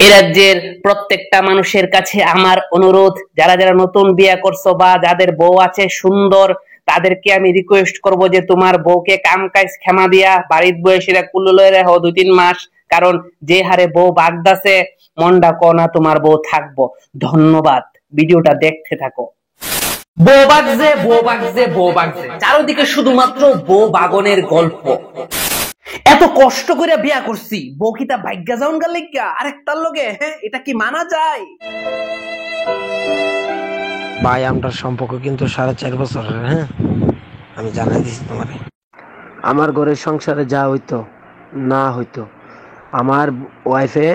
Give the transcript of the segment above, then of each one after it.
এই রাজ্যের প্রত্যেকটা মানুষের কাছে আমার অনুরোধ, যারা যারা নতুন বিয়ে করছো বা যাদের বউ আছে সুন্দর, তাদেরকে আমি রিকোয়েস্ট করব যে তোমার বউকে কাম কাজ ক্ষমা দিয়া বাড়ির বয়সীরা কুলো লয়ে রাখো 2-3 মাস। কারণ যে হারে বউ বাগদাছে, মনটা কোনা তোমার বউ থাকবো। ধন্যবাদ, ভিডিওটা দেখতে থাকো। বউ বাগছে, বউ বাগছে, বউ বাগছে, চারদিকে শুধুমাত্র বউ বাগনের গল্প। এত কষ্ট করে বিয়া করছি, বউ কি তা ভাগ্যা যাওন গা লেগা আরেকটার লগে? হ্যাঁ, এটা কি মানা যায়? ভাই আমরার সম্পর্ক কিন্তু 4.5 বছরের। হ্যাঁ, আমি জানাই দিছি তোমারে। আমার ঘরের সংসারে যা হইতো না হইতো, আমার ওয়াইফে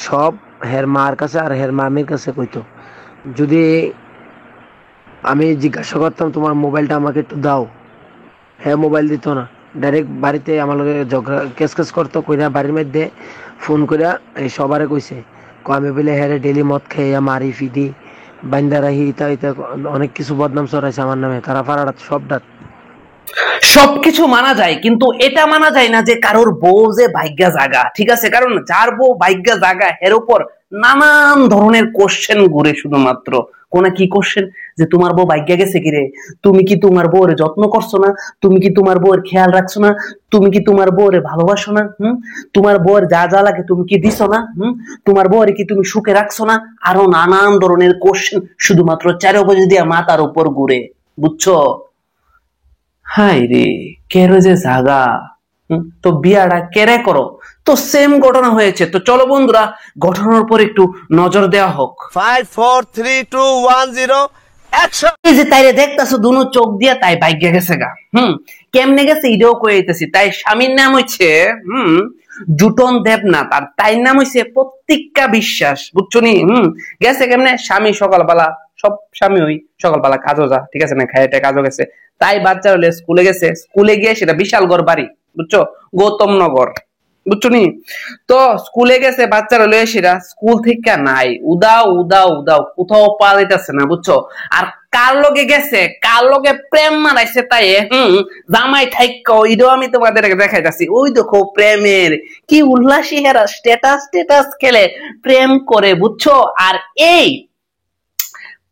সব হের মার কাছে আর হের মামির কাছে কইতো। যদি আমি জিজ্ঞাসা করতাম তোমার মোবাইলটা আমাকে একটু দাও, হ্যাঁ মোবাইল দিত না, ডাইরেক্ট বাড়িতে আমার লগে ঝগড়া কেস করতো, কইরা বাড়ির মধ্যে ফোন কইরা এই সবারে কইছে আমি বলে হ্যাঁ ডেলি মদ খাইয়া মারি ফিদি বাইন্দা রাহি, ইতা ইতা অনেক কিছু বদনাম চড়াইছে আমার নামে, তারা পাড়াটা সব ডাক। সবকিছু মানা যায়, কিন্তু এটা মানা যায় না যে কারোর বউ যে ভাগ্যা জাগা। ঠিক আছে, কারণ যার বউ ভাগ্যা জাগা এর উপর নানান ধরনের কোশ্চেন ঘুরে। শুধুমাত্র কোন কি কোশ্চেন, যে তোমার বউ ভাগ্যা গেছে কিরে, তুমি কি তোমার বউরে যত্ন করছো না, তুমি কি তোমার বউয়ের খেয়াল রাখছো না, তুমি কি তোমার বউরে ভালোবাসো না, তোমার বউয়ের যা যা লাগে তুমি কি দিছো না, তোমার বউরে কি তুমি সুখে রাখছো না। আরো নানান ধরনের কোশ্চেন শুধুমাত্র চারপাশে দিয়া মাথার উপর ঘুরে, বুঝছো? হাই রে, কেরো যে জাগা। তো বিয়াটা কেরে করো? তো সেম ঘটনা হয়েছে। তো চলো বন্ধুরা, ঘটনার উপর একটু নজর দেওয়া হোক। 5 4 3 2 1 0 অ্যাকশন। এই যে তাইরে দেখতাছো দুনো চোখ দিয়া, তাই ভাগ্যা গেছে গা। কেমনে গেছে এটাও কইতেছি। তাই স্বামীর নাম হইছে জুটন দেবনাথ, আর তাই নাম হইছে প্রত্যিকা বিশ্বাস, বুঝছো নি? গেছে কেমনে? স্বামী সকালবেলা, সব স্বামী ওই সকালবেলা কাজও যা, ঠিক আছে না, খাইতে কাজও গেছে। তাই বাচ্চা হলে স্কুলে গেছে, স্কুলে গিয়ে সেটা বিশালগড় বাড়ি, বুঝছো, গৌতম নগর, বুঝছো নি? তো স্কুলে গেছে বাচ্চারা লয়ে, সেটা স্কুল থেকে নাই, উদাও উদাও উদাও, কোথাও পালাইতেছে না, বুঝছো? আর কার লগে গেছে, কার লগে প্রেম মারাইছে, তাই জামাই ঠাইকা ওইটাও আমি তোমাদের দেখাইতেছি। ওই দেখো প্রেমের কি উল্লাসী হেরা, স্ট্যাটাস স্ট্যাটাস খেলে প্রেম করে, বুঝছো? আর এই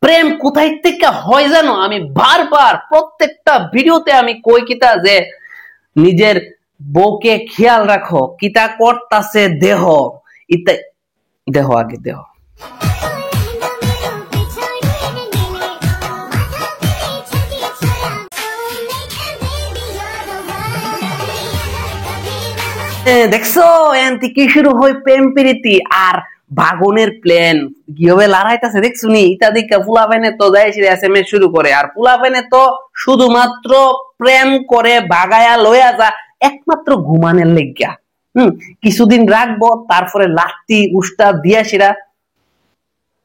প্রেম কোথায় থেকে হয় জানো? আমি বারবার প্রত্যেকটা ভিডিওতে আমি কই কিতা যে নিজের বউকে খেয়াল রাখো, কিতা করতাছে দেহ, ইতা দেহ আগে দেহ। দেখছো এনতি কি শুরু হয় প্রেম প্রীতি আর ভাগনের প্ল্যান কিভাবে লড়াইতেছে, দেখছো নি? ইতা দিকা ফুলাবেনে তো যাই এসএমএস শুরু করে, আর ফুলাবেনে তো শুধুমাত্র প্রেম করে ভাগায়া লইয়া যা একমাত্র ঘুমানের লেগা। কিছুদিন রাখবো, তারপরে লাঠি উস্তা দিয়া সেরা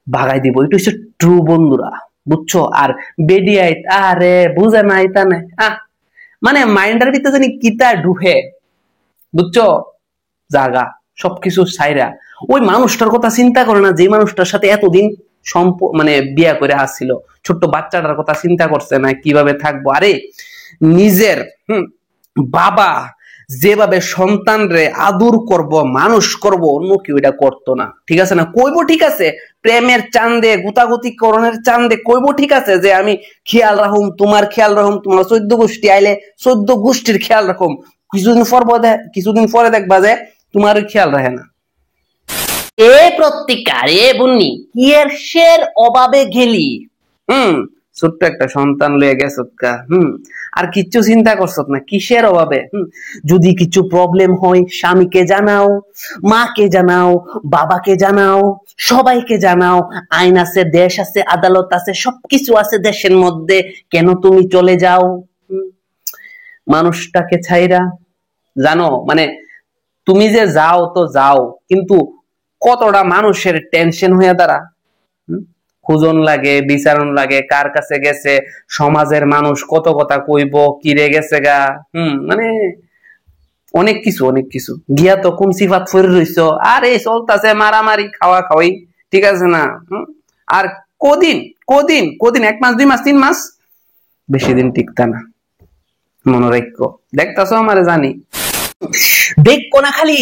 ভাগাই দিব। এটা হচ্ছে ট্রু বন্ধুরা, বুঝছো? আর বেডিয়াই আরে বুঝে না এটা না, মানে মাইন্ডের ভিতরে জানি কিতা ঢুকে, বুঝছো? জাগা সবকিছু ছাইরা ওই মানুষটার কথা চিন্তা করে না, যে মানুষটার সাথে এতদিন মানে বিয়া করে আসছিল। ছোট্ট বাচ্চাটার কথা চিন্তা করছে না, কিভাবে থাকবো। আরে নিজের বাবা যেভাবে সন্তানরে আদর করব, মানুষ করব, অন্য কেউ এটা করতো না, ঠিক আছে না? কইবো ঠিক আছে, প্রেমের চান্দে গুতাগুতি করণের চান্দে কইবো ঠিক আছে যে আমি খেয়াল রাখুম, তোমার খেয়াল রাখুম, তোমার 14 গোষ্ঠী আইলে 14 গোষ্ঠীর খেয়াল রাখুম। কিছুদিন পরে দেখবা যে তোমার খেয়াল রাখে না। এ প্রত্যিকার এ বুন্নি কি এর শের অভাবে গেলি, ছোট্ট একটা সন্তান লয়ে গেছ, আর কিচ্ছু চিন্তা করছ না, কিসের অভাবে? যদি কিছু প্রবলেম হয় স্বামীকে জানাও, মাকে জানাও, বাবাকে জানাও, সবাইকে জানাও। আইন আছে, দেশ আছে, আদালত আছে, সবকিছু আছে দেশের মধ্যে। কেন তুমি চলে যাও মানুষটাকে ছাইরা? জানো মানে তুমি যে যাও তো যাও, কিন্তু কতটা মানুষের টেনশন হয়ে দাঁড়া, খুঁজন লাগে, বিচারণ লাগে, কার কাছে গেছে, সমাজের মানুষ কত কথা কইব, কিরে গেছে গা, মানে অনেক কিছু অনেক কিছু। গিয়া তো কোন সিফাত ফিরে রইছ, আর এই চলতেছে মারামারি খাওয়া খাওয়াই, ঠিক আছে না? আর কদিন কদিন কদিন, 1 মাস 2 মাস 3 মাস, বেশি দিন টিকতা না, মনে রাখো। দেখতাছো আমারে জানি। দেখো না খালি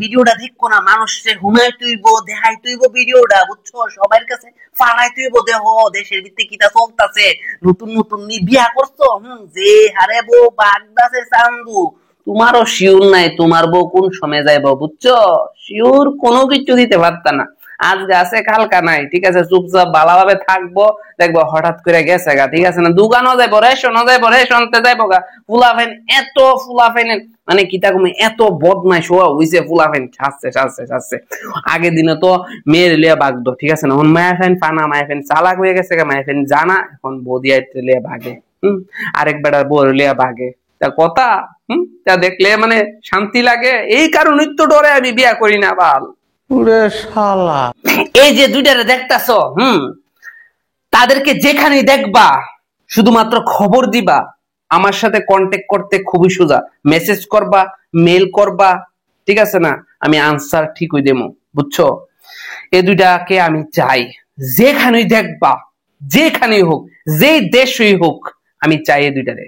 ভিডিওটা দেখো না, মানুষে হুনাই তুইব দেখাই তুইব ভিডিওটা, বুঝছো? সবার কাছে ফাড়াই তুইব, দেহ দেশের ভিত্তি কিটা চলতেছে, নতুন নতুন বিয়া করছো, যে হারে বউ বাগদাসে চান্দু, তোমারও শিওর নাই তোমার বউ কোন সময় যাইব, বুঝছো? শিওর কোনো কিছু দিতে পারতা না, আজকে আছে কালকা নাই, ঠিক আছে? চুপচাপ ভালোভাবে থাকবো, দেখবো হঠাৎ করে গেছে গা, ঠিক আছে না? দোকানও যাইবো, রেশনতে যাইবো গা, ফুলাফেন এত ফুলাফেন মানে কিতা কমে এত বদমাইশ হওয়া হইছে, ফুলাফেন ছাড়ছে। আগের দিনে তো মেয়ের লিয়া বাগতো, ঠিক আছে না? এখন মায়াফেন পানা, মায়াফেন চালাক হয়ে গেছে, মায়াফেন জানা, এখন বদিয়া লিয়া ভাগে, আরেক বেটার বউ লিয়া ভাগে, তা কথা তা দেখলে মানে শান্তি লাগে, এই কারণেই তো ডরে আমি বিয়া করি না বাল। এই যে দুইটারে দেখতাছো, তাদেরকে যেখানে দেখবা শুধুমাত্র খবর দিবা, আমার সাথে কন্ট্যাক্ট করতে খুবই সোজা, মেসেজ করবা, মেল করবা, ঠিক আছে না? আমি আনসার ঠিকই দেবো, বুঝছো? এই দুইটাকে আমি চাই, যেখানেই দেখবা, যেখানেই হোক, যে দেশই হোক, আমি চাই এই দুইটারে।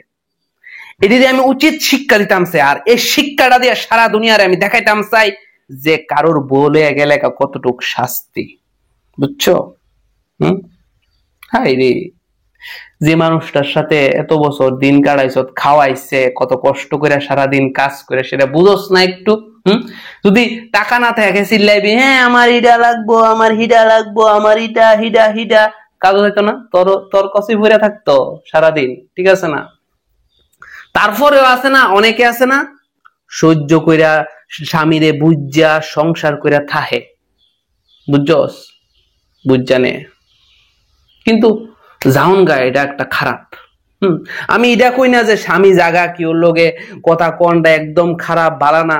এদিকে আমি উচিত শিক্ষা দিতাম চাই, আর এই শিক্ষাটা দিয়ে সারা দুনিয়ারে আমি দেখাইতাম চাই যে কারোর বলে গেলে কতটুক শাস্তি, বুঝছো? হাই রে, যে মানুষটার সাথে এত বছর দিন কাটাইছ, খাওয়াইছে, কত কষ্ট করে সারাদিন কাজ করে, সেটা বুঝোস না একটু? যদি টাকা না থাকে চিল্লাইবি, হ্যাঁ আমার ইডা লাগবো, আমার হিডা লাগবো, আমার ইটা হিডা, কাজ হইতো না, তোর কসি ভরে থাকতো সারাদিন, ঠিক আছে না? তারপরেও আছে না, অনেকে আছে না সহ্য কইরা স্বামীরে বুঝা সংসার কইরা থাহে, বুঝছস? বুঝজানে কিন্তু জাউন গা, এটা একটা খারাপ। আমি এটা কই না যে স্বামী জাগা কি ওর লগে কথা কোনটা একদম খারাপ বালা না,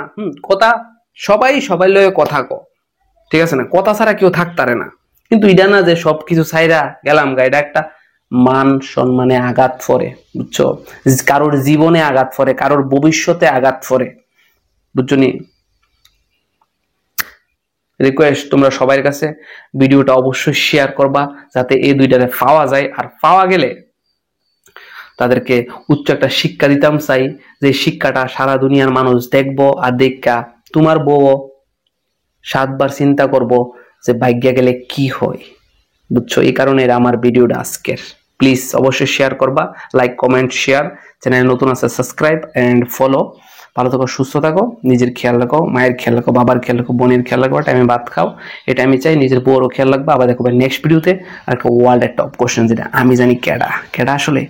কথা সবাই লগে কথা ক, ঠিক আছে না? কথা ছাড়া কেউ থাকতারে না, কিন্তু এটা না যে সবকিছু ছাইরা গেলাম গা, এটা একটা মান সম্মানে আঘাত পড়ে, বুঝছো? কারোর জীবনে আঘাত পড়ে, কারোর ভবিষ্যতে আঘাত পড়ে, বুঝছো নি? রিকোয়েস্ট, তোমরা সবার কাছে ভিডিওটা অবশ্যই শেয়ার করবা, যাতে এই দুইটারে পাওয়া যায়, আর পাওয়া গেলে তাদেরকে উচ্চ একটা শিক্ষা দিতাম চাই, যে শিক্ষাটা সারা দুনিয়ার মানুষ দেখবো, আর দেখা তোমার বউ 7 বার চিন্তা করবো যে ভাগ্যা গেলে কি হয়, বুঝছো? এই কারণে আমার ভিডিওটা আজকের। প্লিজ অবশ্যই শেয়ার করবা, লাইক কমেন্ট শেয়ার, চ্যানেল নতুন আছে সাবস্ক্রাইব এন্ড ফলো। ভালো থাকো, সুস্থ থাকো, নিজের খেয়াল রাখো, মায়ের খেয়াল রাখো, বাবার খেয়াল রাখো, বোনের খেয়াল রাখো, টাইমে ভাত খাও, এটা আমি চাই। নিজের বউরও খেয়াল রাখবা। আবার দেখো নেক্সট ভিডিওতে আর একটা ওয়ার্ল্ড টপ কোশ্চেন, যেটা আমি জানি কেডা আসলে